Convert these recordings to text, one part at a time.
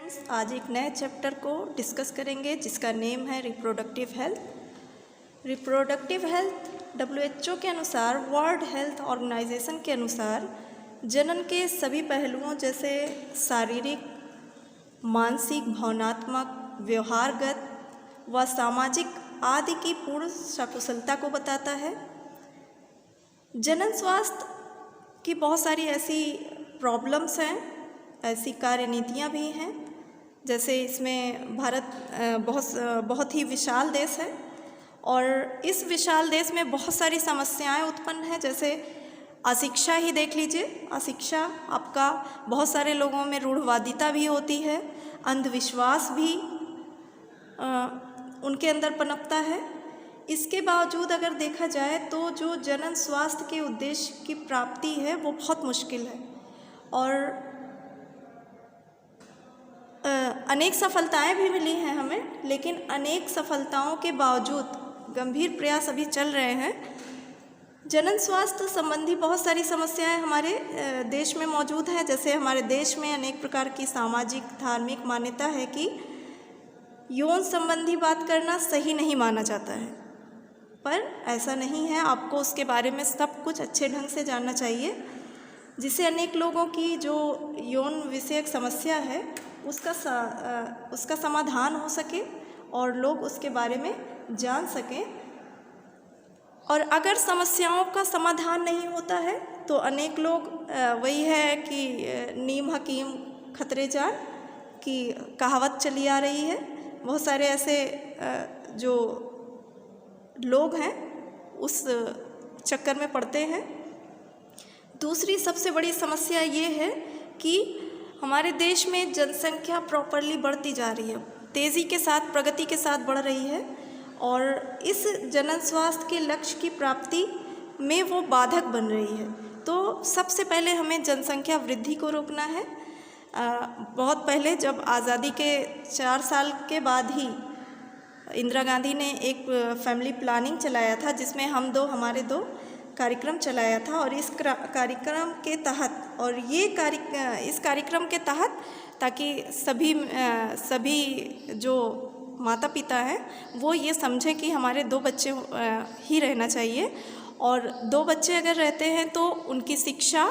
Friends, आज एक नए चैप्टर को डिस्कस करेंगे जिसका नेम है reproductive health. Reproductive health WHO के अनुसार, वर्ल्ड हेल्थ ऑर्गेनाइजेशन के अनुसार जनन के सभी पहलुओं जैसे शारीरिक, मानसिक, भावनात्मक, व्यवहारगत व सामाजिक आदि की पूर्ण सकुशलता को बताता है। जनन स्वास्थ्य की बहुत सारी ऐसी प्रॉब्लम्स हैं, ऐसी कार्यनीतियाँ भी हैं। जैसे इसमें भारत बहुत ही विशाल देश है और इस विशाल देश में बहुत सारी समस्याएं उत्पन्न हैं। जैसे अशिक्षा ही देख लीजिए। अशिक्षा आपका बहुत सारे लोगों में रूढ़वादिता भी होती है, अंधविश्वास भी उनके अंदर पनपता है। इसके बावजूद अगर देखा जाए तो जो जनन स्वास्थ्य के उद्देश्य की प्राप्ति है वो बहुत मुश्किल है और अनेक सफलताएं भी मिली हैं हमें, लेकिन अनेक सफलताओं के बावजूद गंभीर प्रयास अभी चल रहे हैं। जनन स्वास्थ्य संबंधी बहुत सारी समस्याएं हमारे देश में मौजूद हैं। जैसे हमारे देश में अनेक प्रकार की सामाजिक, धार्मिक मान्यता है कि यौन संबंधी बात करना सही नहीं माना जाता है, पर ऐसा नहीं है। आपको उसके बारे में सब कुछ अच्छे ढंग से जानना चाहिए, जिससे अनेक लोगों की जो यौन विषयक समस्या है उसका समाधान हो सके और लोग उसके बारे में जान सकें। और अगर समस्याओं का समाधान नहीं होता है तो अनेक लोग वही है कि नीम हकीम खतरे जान की कहावत चली आ रही है। बहुत सारे ऐसे जो लोग हैं उस चक्कर में पड़ते हैं। दूसरी सबसे बड़ी समस्या ये है कि हमारे देश में जनसंख्या प्रॉपरली बढ़ती जा रही है, तेज़ी के साथ, प्रगति के साथ बढ़ रही है और इस जनन स्वास्थ्य के लक्ष्य की प्राप्ति में वो बाधक बन रही है। तो सबसे पहले हमें जनसंख्या वृद्धि को रोकना है। बहुत पहले जब आज़ादी के 4 साल के बाद ही इंदिरा गांधी ने एक फैमिली प्लानिंग चलाया था, जिसमें हमारे दो कार्यक्रम चलाया था और इस कार्यक्रम के तहत इस कार्यक्रम के तहत ताकि सभी जो माता पिता हैं वो ये समझें कि हमारे 2 बच्चे ही रहना चाहिए और 2 बच्चे अगर रहते हैं तो उनकी शिक्षा,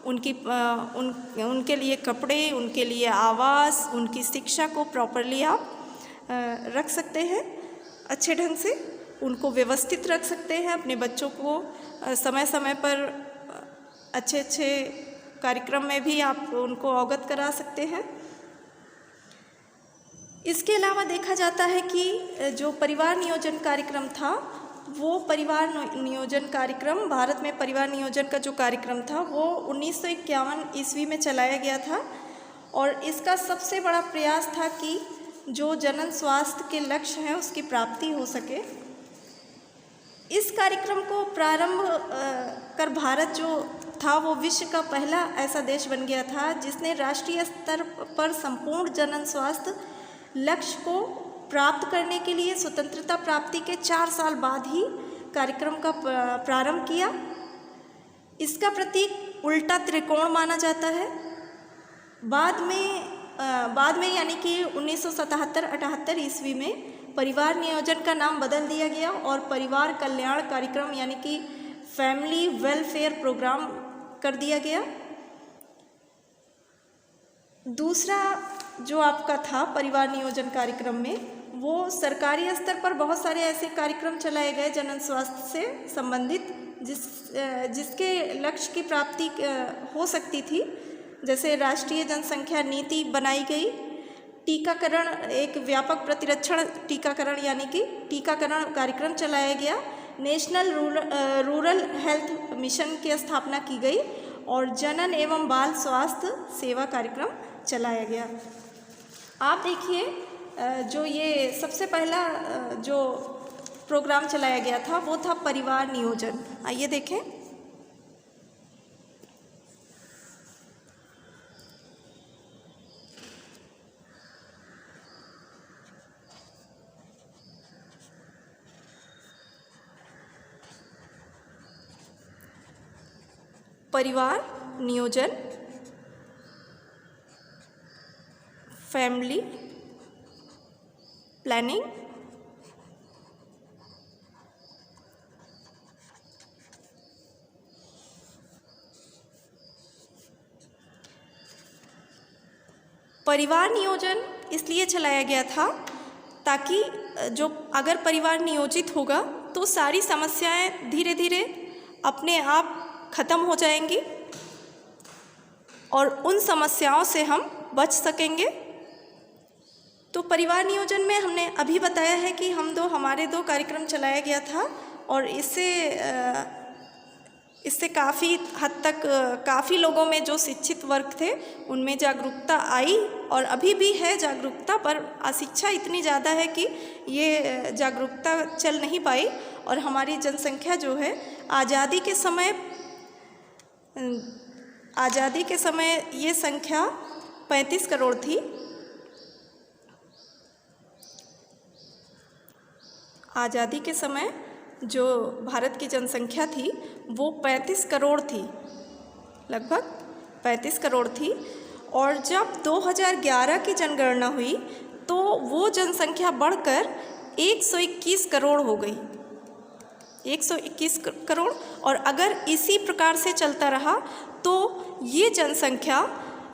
उनके लिए कपड़े, उनके लिए आवास, उनकी शिक्षा को प्रॉपरली आप रख सकते हैं, अच्छे ढंग से उनको व्यवस्थित रख सकते हैं। अपने बच्चों को समय समय पर अच्छे कार्यक्रम में भी आप उनको अवगत करा सकते हैं। इसके अलावा देखा जाता है कि जो परिवार नियोजन कार्यक्रम था, वो परिवार नियोजन कार्यक्रम, भारत में परिवार नियोजन का जो कार्यक्रम था वो 1951 ईस्वी में चलाया गया था और इसका सबसे बड़ा प्रयास था कि जो जनन स्वास्थ्य के लक्ष्य हैं उसकी प्राप्ति हो सके। इस कार्यक्रम को प्रारंभ कर भारत जो था वो विश्व का पहला ऐसा देश बन गया था जिसने राष्ट्रीय स्तर पर संपूर्ण जनन स्वास्थ्य लक्ष्य को प्राप्त करने के लिए स्वतंत्रता प्राप्ति के 4 साल बाद ही कार्यक्रम का प्रारंभ किया। इसका प्रतीक उल्टा त्रिकोण माना जाता है। बाद में यानी कि 1977-78 ईस्वी में परिवार नियोजन का नाम बदल दिया गया और परिवार कल्याण कार्यक्रम यानी कि फैमिली वेलफेयर प्रोग्राम कर दिया गया। दूसरा जो आपका था परिवार नियोजन कार्यक्रम में, वो सरकारी स्तर पर बहुत सारे ऐसे कार्यक्रम चलाए गए जनन स्वास्थ्य से संबंधित जिसके लक्ष्य की प्राप्ति हो सकती थी। जैसे राष्ट्रीय जनसंख्या नीति बनाई गई, टीकाकरण, एक व्यापक प्रतिरक्षण टीकाकरण यानी कि टीकाकरण कार्यक्रम चलाया गया, नेशनल रूरल हेल्थ मिशन की स्थापना की गई और जनन एवं बाल स्वास्थ्य सेवा कार्यक्रम चलाया गया। आप देखिए जो ये सबसे पहला जो प्रोग्राम चलाया गया था वो था परिवार नियोजन। आइए देखें। परिवार नियोजन फैमिली प्लानिंग, परिवार नियोजन इसलिए चलाया गया था ताकि जो अगर परिवार नियोजित होगा तो सारी समस्याएं धीरे धीरे अपने आप खत्म हो जाएंगी और उन समस्याओं से हम बच सकेंगे। तो परिवार नियोजन में हमने अभी बताया है कि हमारे दो कार्यक्रम चलाया गया था और इससे काफ़ी हद तक काफ़ी लोगों में जो शिक्षित वर्ग थे उनमें जागरूकता आई और अभी भी है जागरूकता, पर अशिक्षा इतनी ज़्यादा है कि ये जागरूकता चल नहीं पाई और हमारी जनसंख्या जो है आज़ादी के समय ये संख्या 35 करोड़ थी। आज़ादी के समय जो भारत की जनसंख्या थी वो 35 करोड़ थी, लगभग 35 करोड़ थी। और जब 2011 की जनगणना हुई तो वो जनसंख्या बढ़कर 121 करोड़ हो गई, 121 करोड़। और अगर इसी प्रकार से चलता रहा तो ये जनसंख्या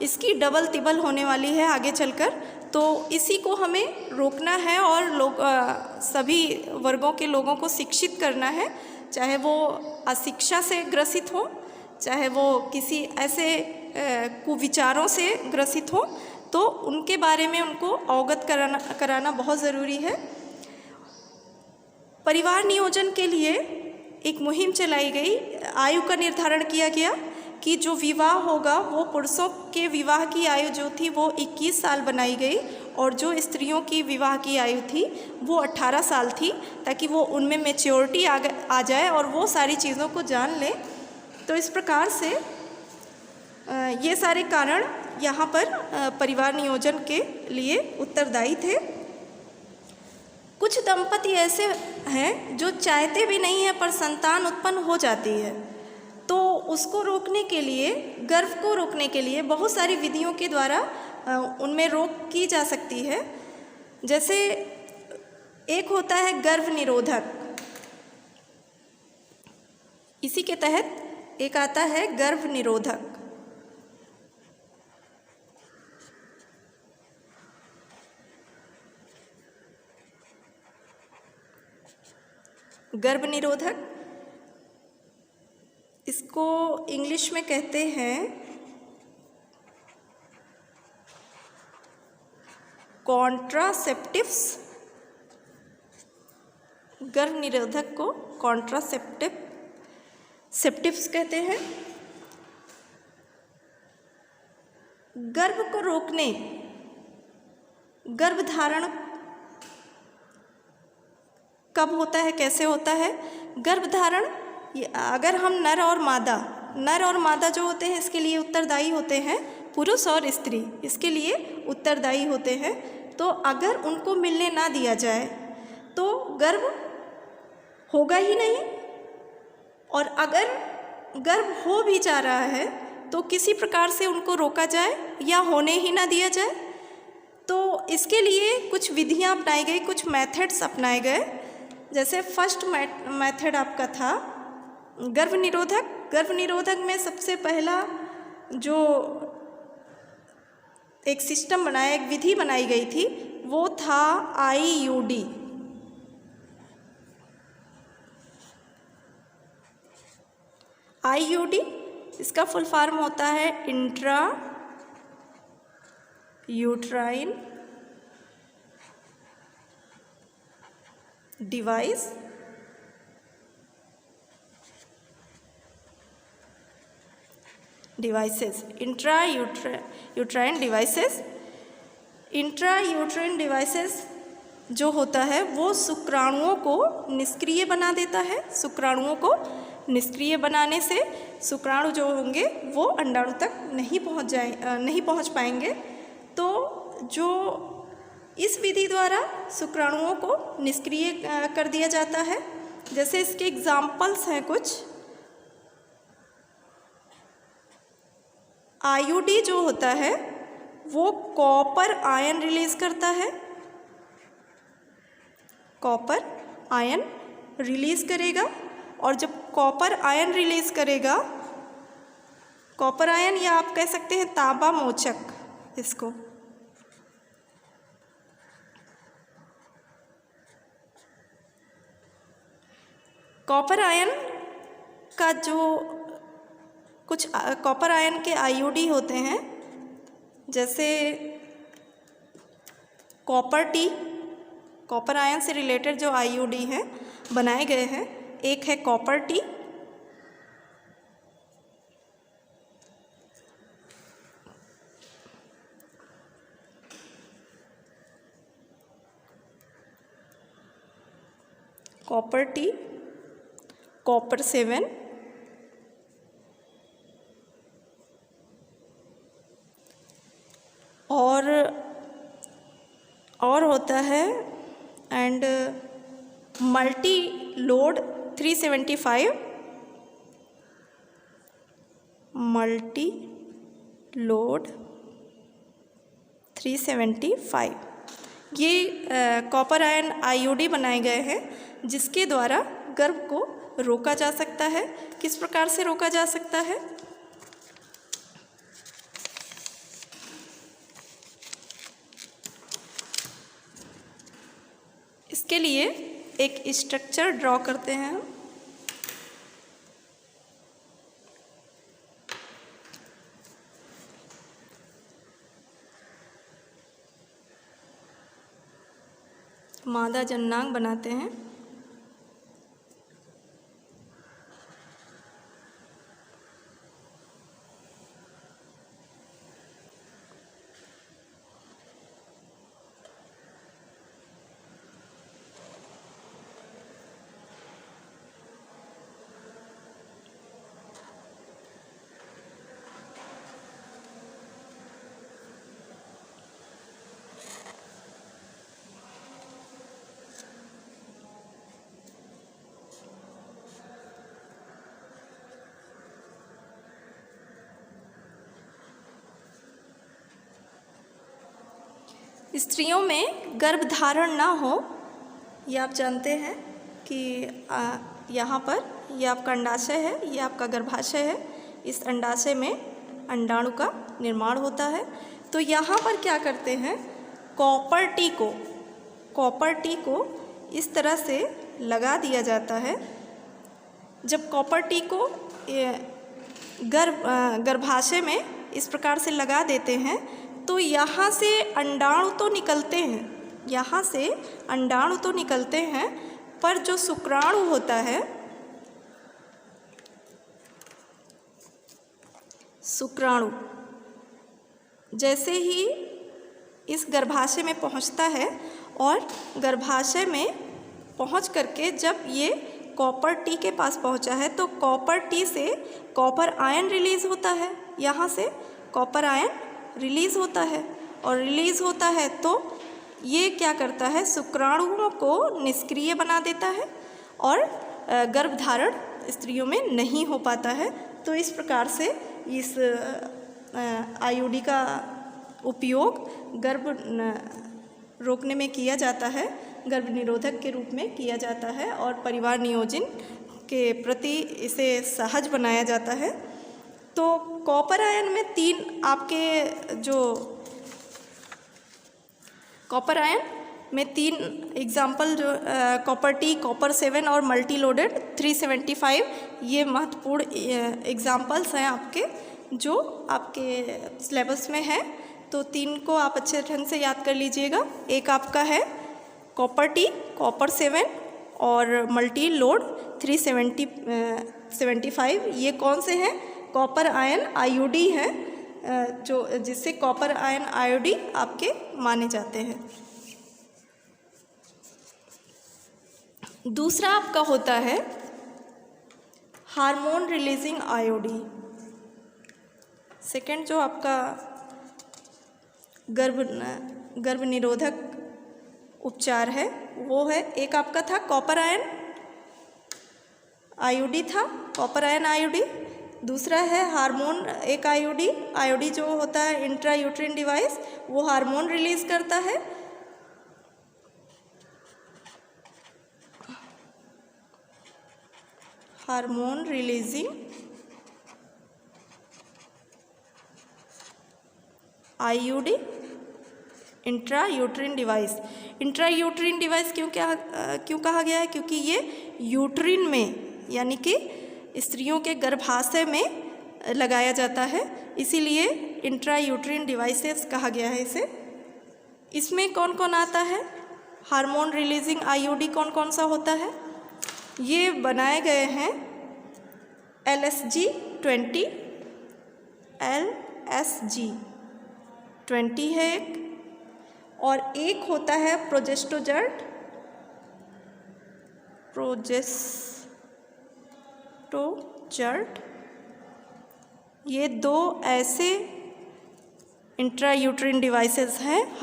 इसकी डबल तिबल होने वाली है आगे चलकर। तो इसी को हमें रोकना है और सभी वर्गों के लोगों को शिक्षित करना है, चाहे वो अशिक्षा से ग्रसित हो, चाहे वो किसी ऐसे कुविचारों से ग्रसित हो, तो उनके बारे में उनको अवगत कराना बहुत ज़रूरी है। परिवार नियोजन के लिए एक मुहिम चलाई गई, आयु का निर्धारण किया गया कि जो विवाह होगा वो पुरुषों के विवाह की आयु जो थी वो 21 साल बनाई गई और जो स्त्रियों की विवाह की आयु थी वो 18 साल थी, ताकि वो उनमें मैच्योरिटी आ जाए और वो सारी चीज़ों को जान ले। तो इस प्रकार से ये सारे कारण यहाँ पर परिवार नियोजन के लिए उत्तरदायी थे। कुछ दंपति ऐसे हैं जो चाहते भी नहीं हैं पर संतान उत्पन्न हो जाती है, तो उसको रोकने के लिए, गर्भ को रोकने के लिए बहुत सारी विधियों के द्वारा उनमें रोक की जा सकती है। जैसे एक होता है गर्भ निरोधक, इसी के तहत एक आता है गर्भ निरोधक। गर्भ निरोधक इसको इंग्लिश में कहते हैं कॉन्ट्रासेप्टिव्स। गर्भ निरोधक को कॉन्ट्रासेप्टिव्स कहते हैं। गर्भ को रोकने, गर्भधारण कब होता है, कैसे होता है? गर्भधारण अगर हम नर और मादा जो होते हैं इसके लिए उत्तरदायी होते हैं, पुरुष और स्त्री इसके लिए उत्तरदायी होते हैं। तो अगर उनको मिलने ना दिया जाए तो गर्भ होगा ही नहीं, और अगर गर्भ हो भी जा रहा है तो किसी प्रकार से उनको रोका जाए या होने ही ना दिया जाए। तो इसके लिए कुछ विधियां अपनाई गई, कुछ मेथड्स अपनाए गए। जैसे फर्स्ट मेथड आपका था गर्भ निरोधक। गर्भ निरोधक में सबसे पहला जो एक सिस्टम बनाया, एक विधि बनाई गई थी वो था IUD। IUD इसका फुल फॉर्म होता है intra uterine devices, intra uterine devices जो होता है वो शुक्राणुओं को निष्क्रिय बना देता है। शुक्राणुओं को निष्क्रिय बनाने से शुक्राणु जो होंगे वो अंडाणु तक नहीं पहुंच पाएंगे। तो जो इस विधि द्वारा शुक्राणुओं को निष्क्रिय कर दिया जाता है, जैसे इसके एग्जाम्पल्स हैं कुछ। IUD जो होता है वो कॉपर आयन रिलीज करता है, कॉपर आयन रिलीज करेगा। और जब कॉपर आयन रिलीज करेगा, कॉपर आयन या आप कह सकते हैं तांबा मोचक, इसको कॉपर आयन का जो कुछ कॉपर आयन के आईओडी होते हैं, जैसे कॉपर टी, कॉपर आयन से रिलेटेड जो आईओडी हैं बनाए गए हैं, एक है copper T, copper T, copper 7, और होता है and multi load 375, multi load 375। ये कॉपर आयन आईओडी बनाए गए हैं जिसके द्वारा गर्भ को रोका जा सकता है। किस प्रकार से रोका जा सकता है? इसके लिए एक स्ट्रक्चर ड्रॉ करते हैं हम। मादा जननांग बनाते हैं। स्त्रियों में गर्भधारण ना हो, ये आप जानते हैं कि यहाँ पर ये आपका अंडाशय है, ये आपका गर्भाशय है। इस अंडाशय में अंडाणु का निर्माण होता है। तो यहाँ पर क्या करते हैं, कॉपर टी को इस तरह से लगा दिया जाता है। जब कॉपर टी को गर्भाशय में इस प्रकार से लगा देते हैं तो यहाँ से अंडाणु तो निकलते हैं, पर जो शुक्राणु होता है, शुक्राणु जैसे ही इस गर्भाशय में पहुँचता है और गर्भाशय में पहुँच करके जब ये कॉपर टी के पास पहुँचा है तो कॉपर टी से कॉपर आयन रिलीज़ होता है। यहाँ से कॉपर आयन रिलीज़ होता है और रिलीज़ होता है तो ये क्या करता है, शुक्राणुओं को निष्क्रिय बना देता है और गर्भधारण स्त्रियों में नहीं हो पाता है। तो इस प्रकार से इस आईओडी का उपयोग गर्भ रोकने में किया जाता है, गर्भ निरोधक के रूप में किया जाता है और परिवार नियोजन के प्रति इसे सहज बनाया जाता है। तो कॉपर आयन में 3 आपके जो कॉपर आयन में 3 एग्जाम्पल जो कॉपर टी, कॉपर 7 और मल्टी लोडेड 375, ये महत्वपूर्ण एग्जाम्पल्स हैं आपके जो आपके सिलेबस में है। तो 3 को आप अच्छे ढंग से याद कर लीजिएगा। एक आपका है कॉपर टी, कॉपर 7 और मल्टी लोड 375। ये कौन से हैं? कॉपर आयन आईओडी है, जो जिससे कॉपर आयन आईओडी आपके माने जाते हैं। दूसरा आपका होता है हार्मोन रिलीजिंग आईओडी। सेकंड जो आपका गर्भ निरोधक उपचार है वो है, एक आपका था कॉपर आयन आईओडी था, कॉपर आयन आईओडी। दूसरा है हार्मोन, एक आईओडी जो होता है इंट्रा यूट्रिन डिवाइस, वो हार्मोन रिलीज करता है। Hormone releasing IUD intra uterine device. Intra uterine device क्यों कहा गया है? क्योंकि ये यूट्रिन में यानी कि स्त्रियों के गर्भाशय में लगाया जाता है, इसीलिए इंट्रा यूट्रिन डिवाइसेस कहा गया है इसे। इसमें कौन कौन आता है? हार्मोन रिलीजिंग आईयूडी कौन कौन सा होता है? ये बनाए गए हैं LSG-20, LSG-20 है एक, और एक होता है प्रोजेस्टोजर्ट, ये दो ऐसे इंट्रा यूट्रिन डिवाइसेस हैं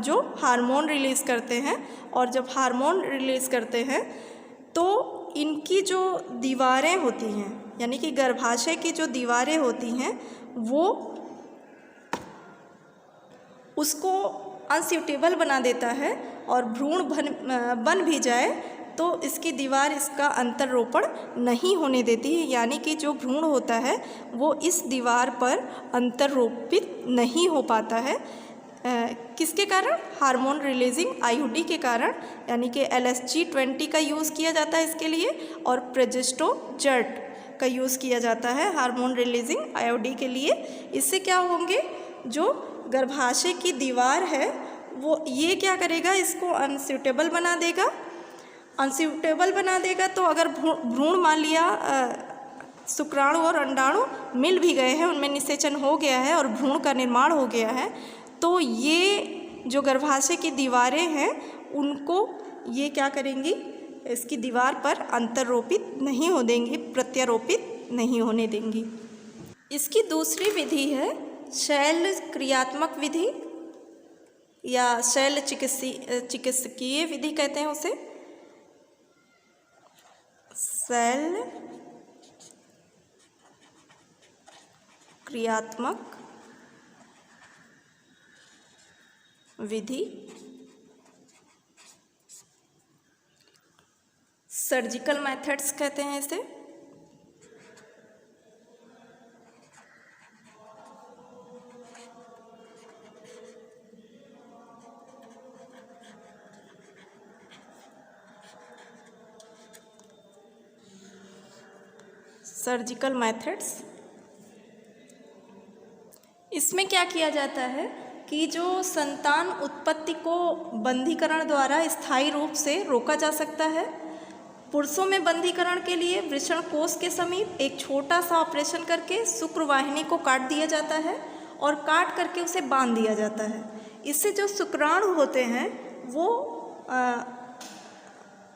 जो हार्मोन रिलीज़ करते हैं। और जब हार्मोन रिलीज़ करते हैं तो इनकी जो दीवारें होती हैं, यानी कि गर्भाशय की जो दीवारें होती हैं, वो उसको अनस्यूटेबल बना देता है, और भ्रूण बन भी जाए तो इसकी दीवार इसका अंतररोपण नहीं होने देती है, यानी कि जो भ्रूण होता है वो इस दीवार पर अंतररोपित नहीं हो पाता है। किसके कारण? हार्मोन रिलीजिंग आईयूडी के कारण, यानी कि LSG-20 का यूज़ किया जाता है इसके लिए, और प्रोजेस्टोजर्ट का यूज़ किया जाता है हार्मोन रिलीजिंग आईयूडी के लिए। इससे क्या होंगे, जो गर्भाशय की दीवार है वो ये क्या करेगा, इसको अनस्यूटेबल बना देगा। तो अगर भ्रूण मान लिया शुक्राणु और अंडाणु मिल भी गए हैं, उनमें निषेचन हो गया है और भ्रूण का निर्माण हो गया है, तो ये जो गर्भाशय की दीवारें हैं उनको ये क्या करेंगी, इसकी दीवार पर अंतररोपित नहीं हो देंगी, प्रत्यारोपित नहीं होने देंगी। इसकी दूसरी विधि है शैल क्रियात्मक विधि, या शैल चिकित्सकीय विधि कहते हैं उसे। शैल क्रियात्मक विधि, सर्जिकल मेथड्स कहते हैं इसे। सर्जिकल मेथड्स, इसमें क्या किया जाता है कि जो संतान उत्पत्ति को बंधीकरण द्वारा स्थायी रूप से रोका जा सकता है। पुरुषों में बंधीकरण के लिए वृषण कोष के समीप एक छोटा सा ऑपरेशन करके शुक्रवाहिनी को काट दिया जाता है और काट करके उसे बांध दिया जाता है। इससे जो शुक्राणु होते हैं वो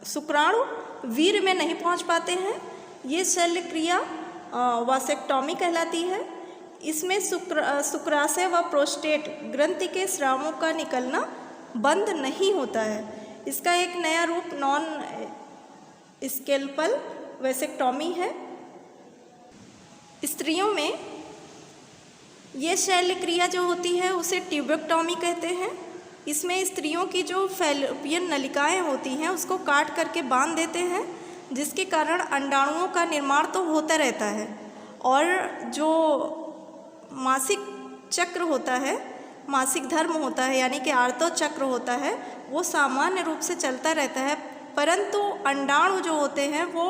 शुक्राणु वीर्य में नहीं पहुंच पाते हैं। ये शल्य क्रिया वासेक्टोमी कहलाती है। इसमें शुक्राशय व प्रोस्टेट ग्रंथि के स्रावों का निकलना बंद नहीं होता है। इसका एक नया रूप नॉन स्केल्पल वैसेक्टोमी है। स्त्रियों में ये शल्य क्रिया जो होती है उसे ट्यूबेक्टोमी कहते हैं। इसमें स्त्रियों की जो फैलोपियन नलिकाएं होती हैं उसको काट करके बांध देते हैं, जिसके कारण अंडाणुओं का निर्माण तो होता रहता है और जो मासिक चक्र होता है, मासिक धर्म होता है, यानी कि आर्तव चक्र होता है, वो सामान्य रूप से चलता रहता है। परंतु अंडाणु जो होते हैं वो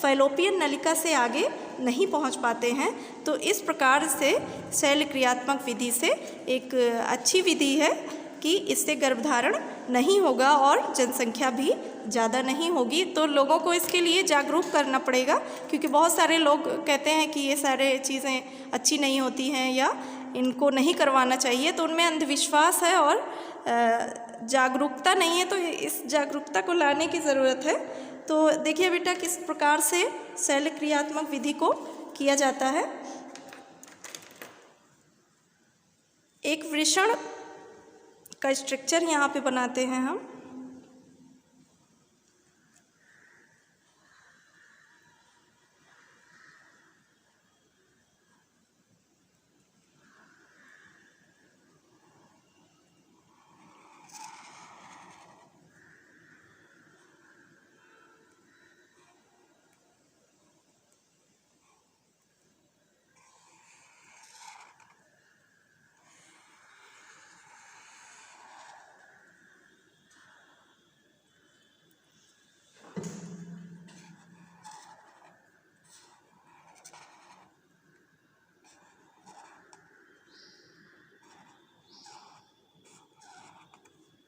फैलोपियन नलिका से आगे नहीं पहुंच पाते हैं। तो इस प्रकार से शल्य क्रियात्मक विधि से एक अच्छी विधि है कि इससे गर्भधारण नहीं होगा और जनसंख्या भी ज़्यादा नहीं होगी। तो लोगों को इसके लिए जागरूक करना पड़ेगा, क्योंकि बहुत सारे लोग कहते हैं कि ये सारे चीज़ें अच्छी नहीं होती हैं या इनको नहीं करवाना चाहिए, तो उनमें अंधविश्वास है और जागरूकता नहीं है। तो इस जागरूकता को लाने की ज़रूरत है। तो देखिए बेटा किस प्रकार से शल्य क्रियात्मक विधि को किया जाता है। एक वृषण का स्ट्रक्चर यहाँ पे बनाते हैं हम।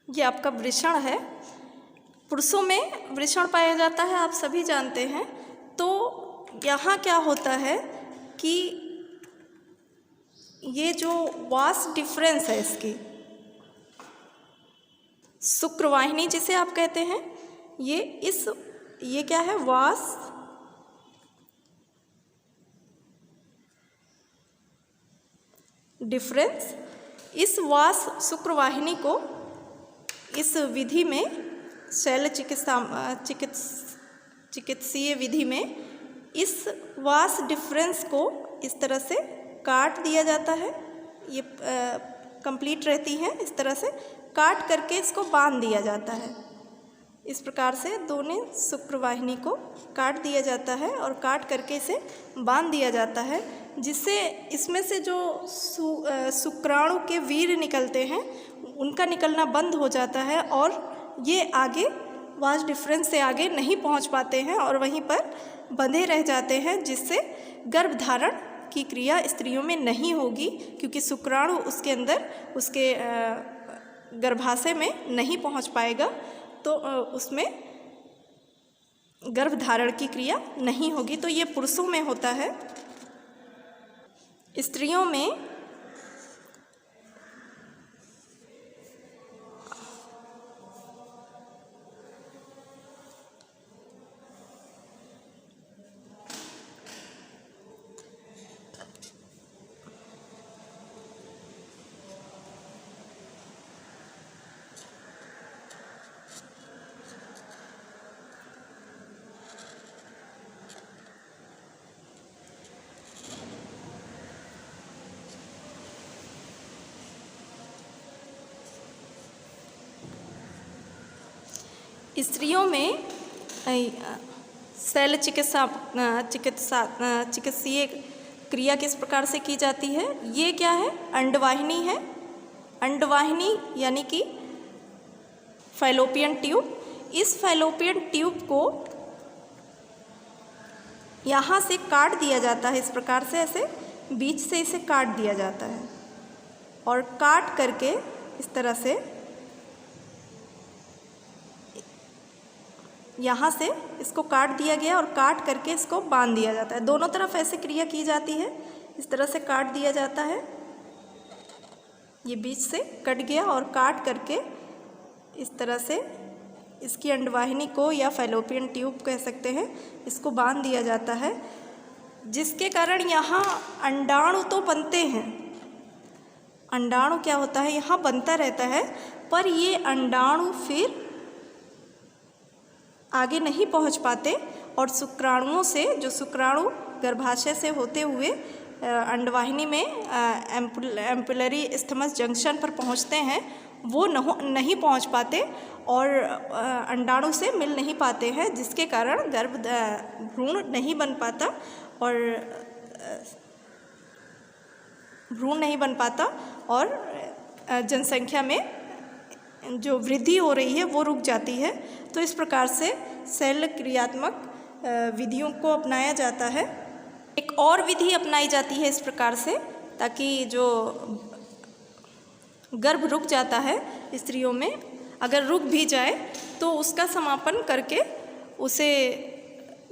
ये आपका वृषण है। पुरुषों में वृषण पाया जाता है, आप सभी जानते हैं। तो यहाँ क्या होता है कि ये जो वास डिफरेंस है इसकी, शुक्रवाहिनी जिसे आप कहते हैं, ये क्या है, वास डिफरेंस। इस वास शुक्रवाहिनी को इस विधि में, शैल चिकित्सीय विधि में, इस वास डिफरेंस को इस तरह से काट दिया जाता है। ये कंप्लीट रहती है, इस तरह से काट करके इसको बांध दिया जाता है। इस प्रकार से दोनों शुक्रवाहिनी को काट दिया जाता है और काट करके इसे बांध दिया जाता है, जिससे इसमें से जो शुक्राणु के वीर्य निकलते हैं उनका निकलना बंद हो जाता है और ये आगे वास डिफरेंस से आगे नहीं पहुंच पाते हैं और वहीं पर बंधे रह जाते हैं, जिससे गर्भधारण की क्रिया स्त्रियों में नहीं होगी, क्योंकि शुक्राणु उसके अंदर, उसके गर्भाशय में नहीं पहुंच पाएगा, तो उसमें गर्भधारण की क्रिया नहीं होगी। तो ये पुरुषों में होता है। स्त्रियों में स्त्रियों में शैल चिकित्सीय क्रिया किस प्रकार से की जाती है। ये क्या है, अंडवाहिनी है। अंडवाहिनी यानी कि फैलोपियन ट्यूब। इस फैलोपियन ट्यूब को यहाँ से काट दिया जाता है, इस प्रकार से ऐसे बीच से इसे काट दिया जाता है और काट करके इस तरह से यहाँ से इसको काट दिया गया और काट करके इसको बांध दिया जाता है। दोनों तरफ ऐसे क्रिया की जाती है, इस तरह से काट दिया जाता है, ये बीच से कट गया और काट करके इस तरह से इसकी अंडवाहिनी को या फैलोपियन ट्यूब कह सकते हैं, इसको बांध दिया जाता है, जिसके कारण यहाँ अंडाणु तो बनते हैं। अंडाणु क्या होता है, यहाँ बनता रहता है, पर ये अंडाणु फिर आगे नहीं पहुंच पाते और शुक्राणुओं से, जो शुक्राणु गर्भाशय से होते हुए अंडवाहिनी में एम्पुलरी इस्थमस जंक्शन पर पहुंचते हैं, वो नहीं पहुंच पाते और अंडाणु से मिल नहीं पाते हैं, जिसके कारण भ्रूण नहीं बन पाता और भ्रूण नहीं बन पाता और जनसंख्या में जो वृद्धि हो रही है वो रुक जाती है। तो इस प्रकार से शैल क्रियात्मक विधियों को अपनाया जाता है। एक और विधि अपनाई जाती है इस प्रकार से, ताकि जो गर्भ रुक जाता है स्त्रियों में, अगर रुक भी जाए तो उसका समापन करके उसे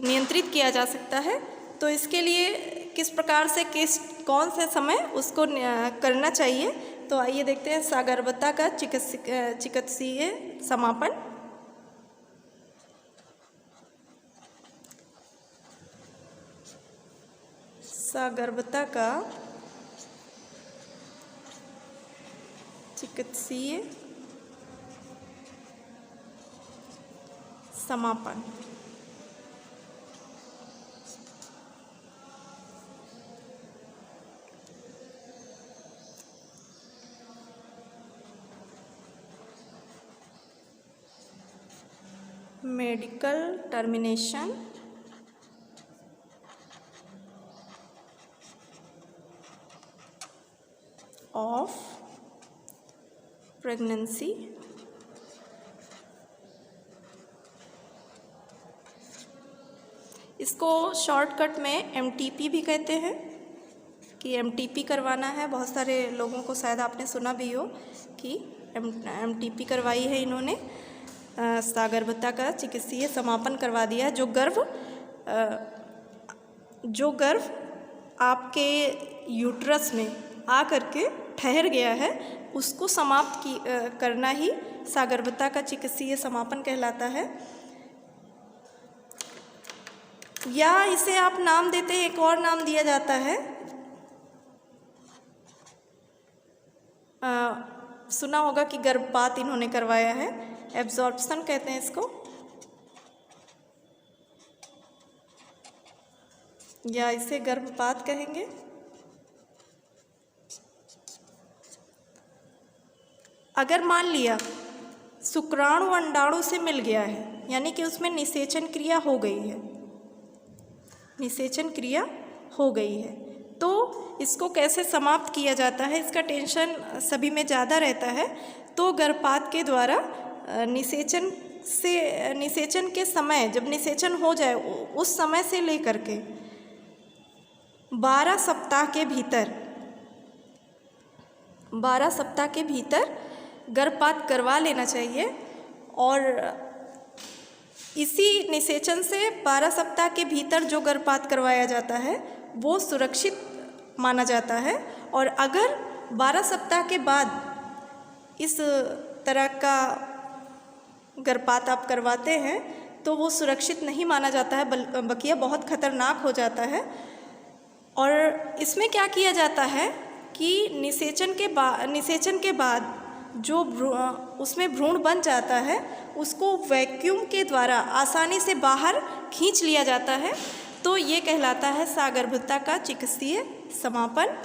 नियंत्रित किया जा सकता है। तो इसके लिए किस प्रकार से कौन से समय उसको करना चाहिए, तो आइए देखते हैं सगर्भता का चिकित्सीय समापन। सगर्भता का चिकित्सीय समापन। मेडिकल टर्मिनेशन ऑफ प्रेगनेंसी इसको शॉर्टकट में MTP भी कहते हैं कि MTP करवाना है। बहुत सारे लोगों को शायद आपने सुना भी हो कि MTP करवाई है इन्होंने, सगर्भता का चिकित्सीय समापन करवा दिया। जो गर्भ आपके यूट्रस में आ करके ठहर गया है उसको समाप्त करना ही सगर्भता का चिकित्सीय समापन कहलाता है। या इसे आप नाम देते हैं, एक और नाम दिया जाता है, सुना होगा कि गर्भपात इन्होंने करवाया है, एब्जॉर्प्शन कहते हैं इसको, या इसे गर्भपात कहेंगे। अगर मान लिया शुक्राणु अंडाणु से मिल गया है, यानी कि उसमें निषेचन क्रिया हो गई है, निषेचन क्रिया हो गई है, तो इसको कैसे समाप्त किया जाता है, इसका टेंशन सभी में ज़्यादा रहता है। तो गर्भपात के द्वारा निषेचन के समय, जब निषेचन हो जाए उस समय से लेकर के 12 सप्ताह के भीतर गर्भपात करवा लेना चाहिए। और इसी निषेचन से 12 सप्ताह के भीतर जो गर्भपात करवाया जाता है वो सुरक्षित माना जाता है। और अगर 12 सप्ताह के बाद इस तरह का गर्भपात आप करवाते हैं तो वो सुरक्षित नहीं माना जाता है, बल्कि यह बहुत खतरनाक हो जाता है। और इसमें क्या किया जाता है कि निषेचन के बाद जो उसमें भ्रूण बन जाता है उसको वैक्यूम के द्वारा आसानी से बाहर खींच लिया जाता है, तो ये कहलाता है सगर्भता का चिकित्सीय समापन।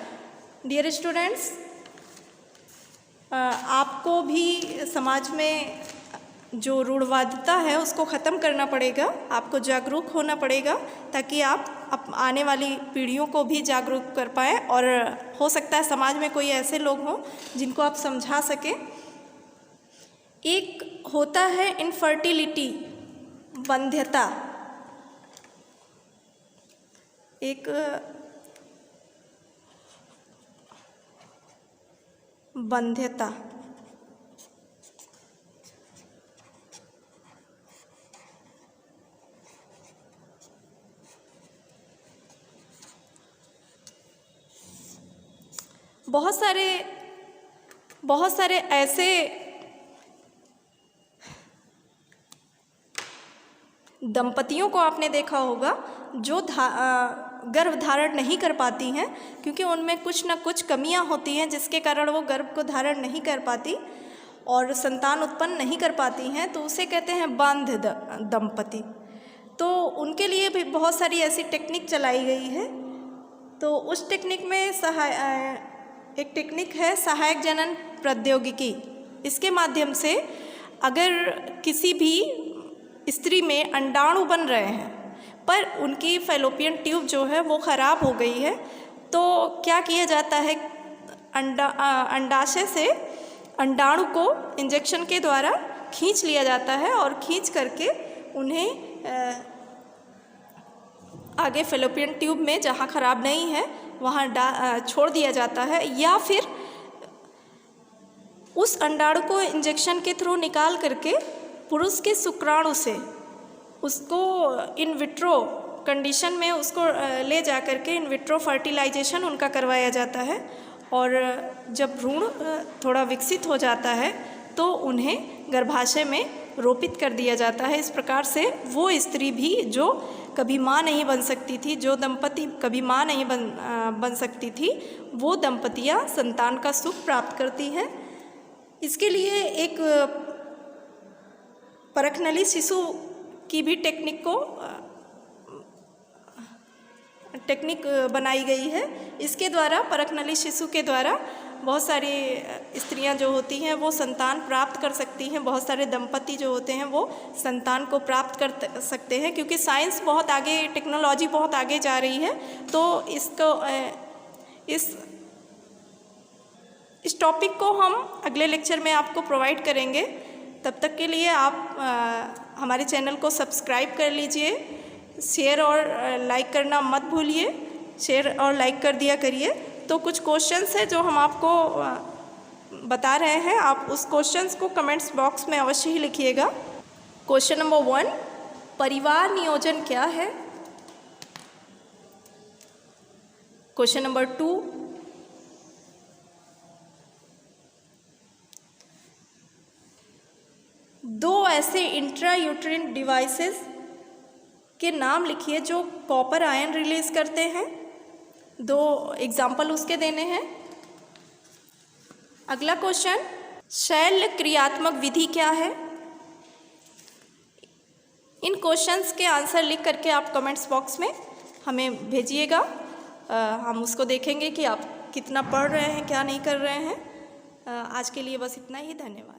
डियर स्टूडेंट्स, आपको भी समाज में जो रूढ़वादिता है उसको ख़त्म करना पड़ेगा, आपको जागरूक होना पड़ेगा ताकि आप आने वाली पीढ़ियों को भी जागरूक कर पाएँ। और हो सकता है समाज में कोई ऐसे लोग हों जिनको आप समझा सकें। एक होता है इनफर्टिलिटी, वंध्यता, एक वंध्यता, बहुत सारे ऐसे दंपतियों को आपने देखा होगा जो गर्भ धारण नहीं कर पाती हैं, क्योंकि उनमें कुछ न कुछ कमियां होती हैं जिसके कारण वो गर्भ को धारण नहीं कर पाती और संतान उत्पन्न नहीं कर पाती हैं, तो उसे कहते हैं बांध दंपति। तो उनके लिए भी बहुत सारी ऐसी टेक्निक चलाई गई है। तो उस टेक्निक में एक टेक्निक है सहायक जनन प्रौद्योगिकी। इसके माध्यम से अगर किसी भी स्त्री में अंडाणु बन रहे हैं पर उनकी फैलोपियन ट्यूब जो है वो ख़राब हो गई है, तो क्या किया जाता है, अंडाशय से अंडाणु को इंजेक्शन के द्वारा खींच लिया जाता है और खींच करके उन्हें आगे फैलोपियन ट्यूब में जहाँ ख़राब नहीं है वहाँ छोड़ दिया जाता है, या फिर उस अंडाणु को इंजेक्शन के थ्रू निकाल करके पुरुष के शुक्राणु से उसको इन विट्रो कंडीशन में उसको ले जा करके इन विट्रो फर्टिलाइजेशन उनका करवाया जाता है। और जब भ्रूण थोड़ा विकसित हो जाता है तो उन्हें गर्भाशय में रोपित कर दिया जाता है। इस प्रकार से वो स्त्री भी जो कभी माँ नहीं बन सकती थी, जो दंपति कभी माँ नहीं बन सकती थी, वो दंपतियाँ संतान का सुख प्राप्त करती हैं। इसके लिए एक परखनली शिशु की भी टेक्निक बनाई गई है। इसके द्वारा परखनली शिशु के द्वारा बहुत सारी स्त्रियां जो होती हैं वो संतान प्राप्त कर सकती हैं, बहुत सारे दंपति जो होते हैं वो संतान को प्राप्त कर सकते हैं, क्योंकि साइंस बहुत आगे, टेक्नोलॉजी बहुत आगे जा रही है। तो इस टॉपिक को हम अगले लेक्चर में आपको प्रोवाइड करेंगे। तब तक के लिए आप हमारे चैनल को सब्सक्राइब कर लीजिए, शेयर और लाइक करना मत भूलिए, शेयर और लाइक कर दिया करिए। तो कुछ क्वेश्चंस है जो हम आपको बता रहे हैं, आप उस क्वेश्चंस को कमेंट्स बॉक्स में अवश्य ही लिखिएगा। क्वेश्चन नंबर 1, परिवार नियोजन क्या है? क्वेश्चन नंबर 2, दो ऐसे इंट्रायूट्रिन डिवाइसेस के नाम लिखिए जो कॉपर आयन रिलीज करते हैं। 2 एग्जाम्पल उसके देने हैं। अगला क्वेश्चन, शैल्य क्रियात्मक विधि क्या है? इन क्वेश्चंस के आंसर लिख करके आप कमेंट्स बॉक्स में हमें भेजिएगा। हम उसको देखेंगे कि आप कितना पढ़ रहे हैं, क्या नहीं कर रहे हैं। आज के लिए बस इतना ही। धन्यवाद।